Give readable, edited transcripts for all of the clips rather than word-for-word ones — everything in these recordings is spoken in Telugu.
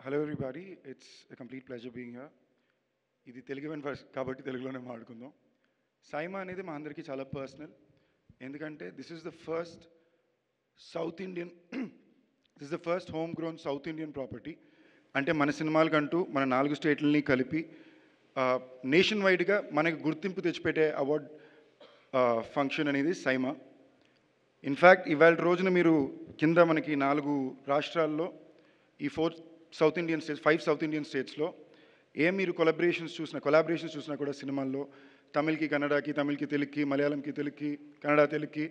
Hello everybody, it's a complete pleasure being here. ఇది తెలుగు ఈవెంట్ ఫస్ట్ కాబట్టి తెలుగులోనే మాట్లాడుకుందాం. సైమా అనేది మా అందరికీ చాలా పర్సనల్. ఎందుకంటే this is the first south Indian this is the first home grown south Indian property. అంటే మన సినిమాలకంటూ మన 4 స్టేట్లని కలిపి నేషన్ వైడ్గా మనకి గుర్తింపు తెచ్చిపెట్టే అవార్డ్ ఫంక్షన్ అనేది సైమా. ఇన్ఫ్యాక్ట్ ఇవాళ రోజున మీరు కింద మనకి 4 రాష్ట్రాల్లో ఈ 5 సౌత్ ఇండియన్ స్టేట్స్లో మీరు కొలాబరేషన్స్ చూసినా కూడా సినిమాల్లో తమిళ్కి కన్నడకి, తమిళ్కి తెలుగుకి, మలయాళంకి తెలుగుకి, కన్నడ తెలుగుకి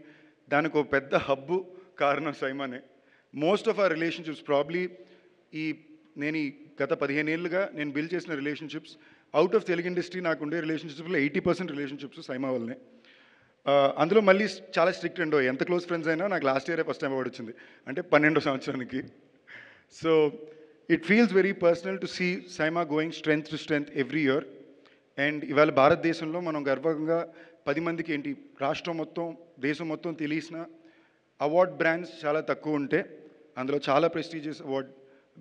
దానికి ఒక పెద్ద హబ్బు కారణం సైమానే. Most of our relationships probably నేను గత 15 ఏళ్ళుగా నేను బిల్డ్ చేసిన relationships out of Telugu industry నాకుండే రిలేషన్షిప్స్లో 80% రిలేషన్షిప్స్ సైమా వల్లనే. అందులో మళ్ళీ చాలా స్ట్రిక్ట్ అండో, ఎంత క్లోజ్ ఫ్రెండ్స్ అయినా నాకు లాస్ట్ ఇయరే ఫస్ట్ టైం అవార్డు వచ్చింది, అంటే 12వ సంవత్సరానికి. So it feels very personal to see SIIMA going strength to strength every year. And ఇవాళ భారతదేశంలో మనం గర్వంగా 10 మందికి రాష్ట్రం మొత్తం దేశం మొత్తం తెలిసిన అవార్డ్ బ్రాండ్స్ చాలా తక్కువ ఉంటే అందులో చాలా ప్రెస్టీజియస్ అవార్డ్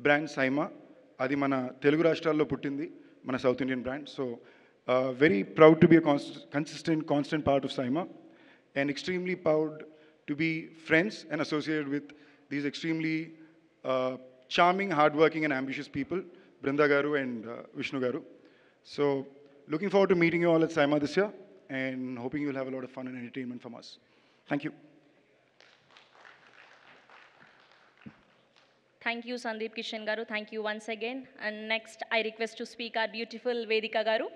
బ్రాండ్ సైమా. అది మన తెలుగు రాష్ట్రాల్లో పుట్టింది, మన south Indian brand. So very proud to be constant part of SIIMA and extremely proud to be friends and associated with these extremely charming, hardworking and ambitious people, Brinda Garu and Vishnu Garu. So looking forward to meeting you all at SIMA this year and hoping you'll have a lot of fun and entertainment from us. Thank you. Thank you, Sandeep Kishan Garu. Thank you once again. And next, I request to speak our beautiful Vedika Garu.